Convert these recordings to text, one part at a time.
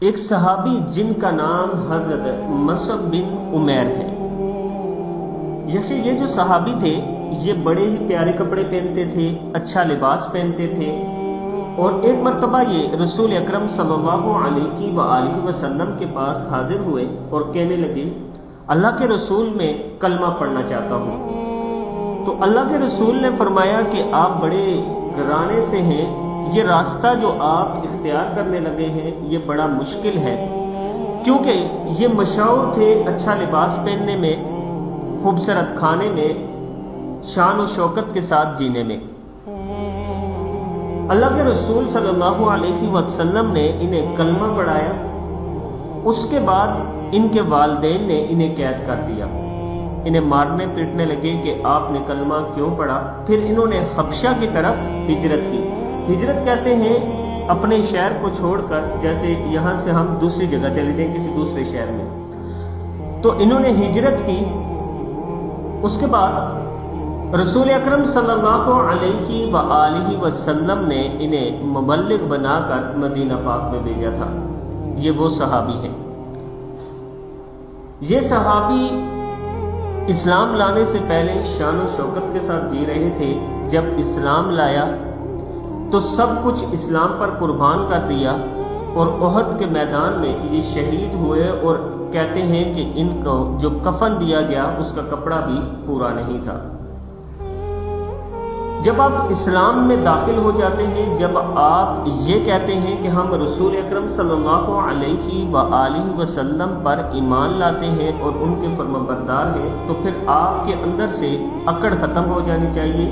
ایک صحابی جن کا نام حضرت مصعب بن عمیر ہے، جیسے یہ جو صحابی تھے یہ بڑے ہی پیارے کپڑے پہنتے تھے، اچھا لباس پہنتے تھے، اور ایک مرتبہ یہ رسول اکرم صلی اللہ علیہ وآلہ وسلم کے پاس حاضر ہوئے اور کہنے لگے اللہ کے رسول میں کلمہ پڑھنا چاہتا ہوں۔ تو اللہ کے رسول نے فرمایا کہ آپ بڑے گھرانے سے ہیں، یہ راستہ جو آپ اختیار کرنے لگے ہیں یہ بڑا مشکل ہے، کیونکہ یہ مشہور تھے اچھا لباس پہننے میں، خوبصورت کھانے میں، شان و شوکت کے ساتھ جینے میں۔ اللہ کے رسول صلی اللہ علیہ وسلم نے انہیں کلمہ پڑھایا، اس کے بعد ان کے والدین نے انہیں قید کر دیا، انہیں مارنے پیٹنے لگے کہ آپ نے کلمہ کیوں پڑھا۔ پھر انہوں نے حبشہ کی طرف ہجرت کی۔ ہجرت کہتے ہیں اپنے شہر کو چھوڑ کر، جیسے یہاں سے ہم دوسری جگہ چلے جائیں کسی دوسرے شہر میں، تو انہوں نے ہجرت کی۔ اس کے بعد رسول اکرم صلی اللہ علیہ وآلہ وسلم نے انہیں مبلغ بنا کر مدینہ پاک میں بھیجا تھا۔ یہ وہ صحابی ہیں۔ یہ صحابی اسلام لانے سے پہلے شان و شوکت کے ساتھ جی رہے تھے، جب اسلام لایا تو سب کچھ اسلام پر قربان کر دیا، اور احد کے میدان میں یہ شہید ہوئے، اور کہتے ہیں کہ ان کو جو کفن دیا گیا اس کا کپڑا بھی پورا نہیں تھا۔ جب آپ اسلام میں داخل ہو جاتے ہیں، جب آپ یہ کہتے ہیں کہ ہم رسول اکرم صلی اللہ علیہ وآلہ وسلم پر ایمان لاتے ہیں اور ان کے فرمانبردار ہیں، تو پھر آپ کے اندر سے اکڑ ختم ہو جانی چاہیے،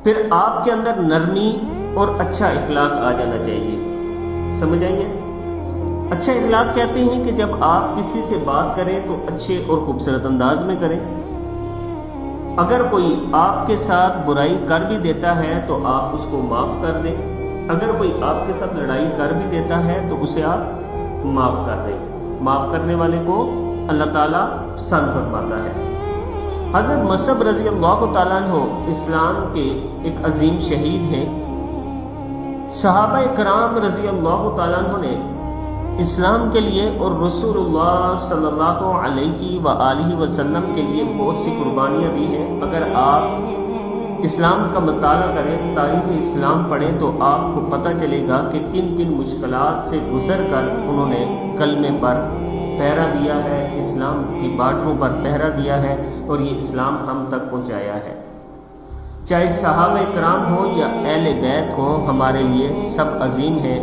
پھر آپ کے اندر نرمی اور اچھا اخلاق آ جانا چاہیے۔ سمجھ آئیے؟ اچھا اخلاق کہتے ہیں کہ جب آپ کسی سے بات کریں تو اچھے اور خوبصورت انداز میں کریں، اگر کوئی آپ کے ساتھ برائی کر بھی دیتا ہے تو آپ اس کو معاف کر دیں، اگر کوئی آپ کے ساتھ لڑائی کر بھی دیتا ہے تو اسے آپ معاف کر دیں۔ معاف کرنے والے کو اللہ تعالیٰ پسند فرماتا ہے۔ حضرت مصعب رضی اللہ تعالیٰ عنہ اسلام کے ایک عظیم شہید ہیں۔ صحابہ کرام رضی اللہ تعالیٰ عنہ نے اسلام کے لیے اور رسول اللہ صلی اللہ علیہ وآلہ وسلم کے لیے بہت سی قربانیاں دی ہیں۔ اگر آپ اسلام کا مطالعہ کریں، تاریخ اسلام پڑھیں، تو آپ کو پتہ چلے گا کہ کن کن مشکلات سے گزر کر انہوں نے کلمے پر پہرا دیا ہے، اسلام کی باڈروں پر پہرا دیا ہے، اور یہ اسلام ہم تک پہنچایا ہے۔ چاہے صحابہ کرام ہوں یا اہل بیت ہوں، ہمارے لیے سب عظیم ہیں۔